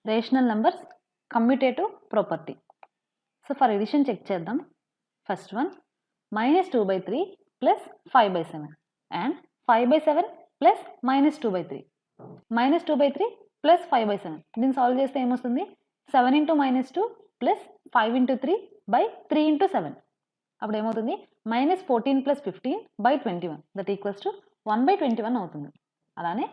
Rational numbers commutative property. So for addition check చేద్దాం. First one -2/3 plus 5/7 and 5/7 plus -2/3. -2/3 plus 5/7 దీన్ని solve చేస్తే ఏమొస్తుంది? 7 × -2 plus 5 × 3 by 3 × 7. అప్పుడు ఏమవుతుంది? -14 ప్లస్ 15/21 దట్ ఈక్వల్స్ టు 1/21 అవుతుంది. అలానే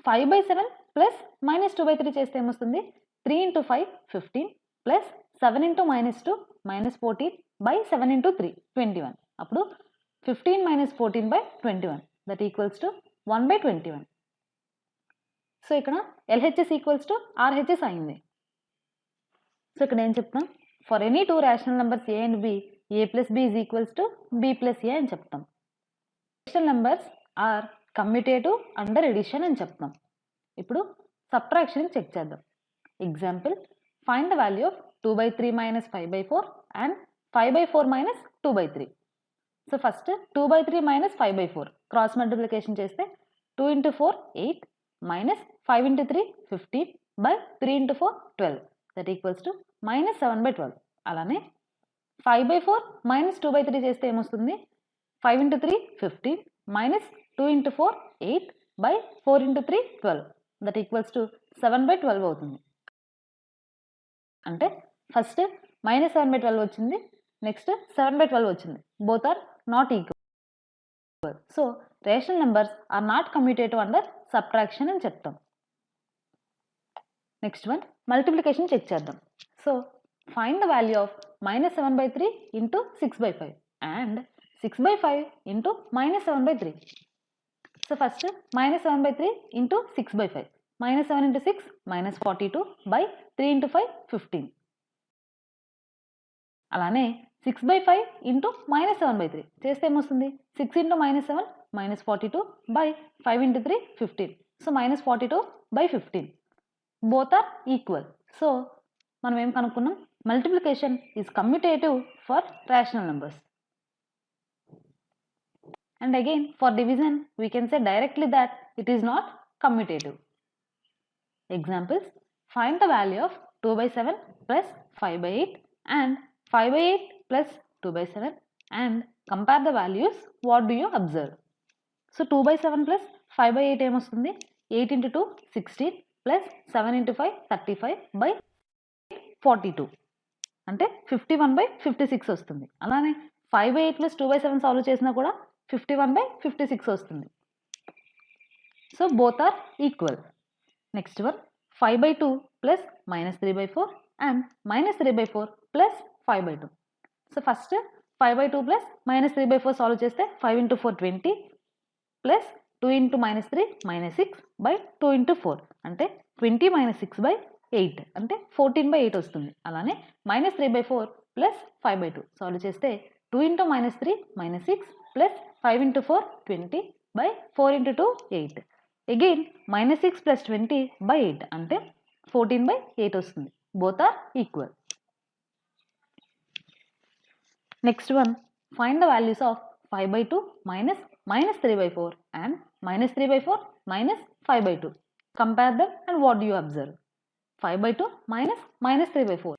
5/7 ప్లస్ -2/3 చేస్తే ఏమొస్తుంది? 3 × 5 15 ప్లస్ 7 × -2 -14/7 × 3 21. అప్పుడు 15 - 14/21 దట్ ఈక్వల్స్ టు 1/21. సో ఇక్కడ LHS ఈక్వల్స్ టు RHS అయింది. సో ఇక్కడ ఏం చెప్తాం? For any two rational numbers A and B, A + B is equals to B + A అని చెప్తాం. Rational numbers are commutative under addition అని చెప్తాం. ఇప్పుడు సబ్ట్రాక్షన్ చెక్ చేద్దాం. Example, find the value of 2/3 - 5/4 and 5/4 - 2/3. So first 2/3 - 5/4 cross multiplication చేస్తే 2 × 4 8 minus 5 × 3 15 by 3 × 4 12 that equals to -7/12. అలానే 5/4 - 2/3 చేస్తే ఏమొస్తుంది? 5 × 3 15 minus 2 × 4 8 by 4 × 3 12 that equals to 7/12 అవుతుంది. అంటే ఫస్ట్ -7/12 వచ్చింది, నెక్స్ట్ 7/12 వచ్చింది. Both are not equal. So rational numbers are not commutative under subtraction అని చెప్తాం. నెక్స్ట్ వన్ మల్టిప్లికేషన్ చెక్ చేద్దాం. So find the value of -7/3 × 6/5 and 6/5 × -7/3. So first -7/3 × 6/5 -7 × 6 -42 by 3 × 5 15. అలానే 6/5 × -7/3 చేస్తే ఏమొస్తుంది? 6 × -7 -42 by 5 × 3 15. So -42/15 both are equal. So మనం ఏం కనుక్కున్నాం? Multiplication is commutative for rational numbers. And again for division we can say directly that it is not commutative. Examples, find the value of 2/7 plus 5/8 and 5/8 plus 2/7 and compare the values. What do you observe? So 2/7 plus 5/8 ఏమొస్తుంది? 8 × 2 16 plus 7 × 5 35 by 42 అంటే 51/56 వస్తుంది. అలానే 5/8 plus 2/7 solve చేసినా కూడా 51/56 వస్తుంది. So both are equal. Next one 5/2 plus -3/4 and -3/4 plus 5/2. So first 5/2 plus -3/4 solve చేస్తే 5 × 4 20 plus 2 × -3 -6 by 2 × 4 అంటే 20 - 6/8 అంటే 14/8 వస్తుంది. అలానే -3/4 ప్లస్ 5/2 సాల్వ్ చేస్తే 2 × -3 -6 ప్లస్ 5 × 4 20 by 4 × 2 8. అగైన్ -6 ప్లస్ 20/8 అంటే 14/8 వస్తుంది. Both are equal. Next one find the values of 5/2 -3/4 and -3/4 -5/2. Compare them and what do you observe? 5/2 -3/4.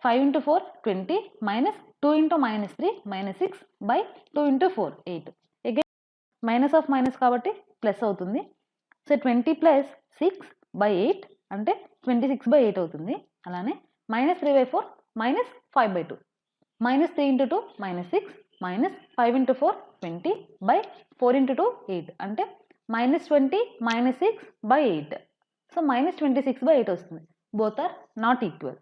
5 × 4 20 minus 2 × -3 -6 by 2 × 4 8. Again minus of minus కాబట్టి plus అవుతుంది. So 20 plus 6/8 అంటే 26/8 అవుతుంది. అలానే -3/4 -5/2 -3 × 2 -6 -5 × 4 20 by 4 × 2 8 అంటే -20 -6/8. So -26/8 వస్తుంది. Both are not equal.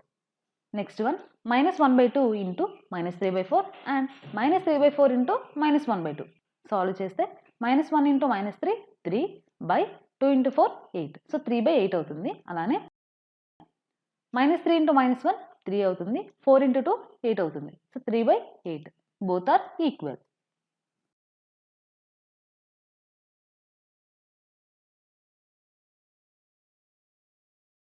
Next one -1/2 × -3/4 and -3/4 × -1/2 solve చేస్తే -1 × -3 3 by 2 × 4 8. So 3/8 అవుతుంది. అలానే -3 × -1 3 అవుతుంది. 4 × 2 8 అవుతుంది. So 3/8 both are equal.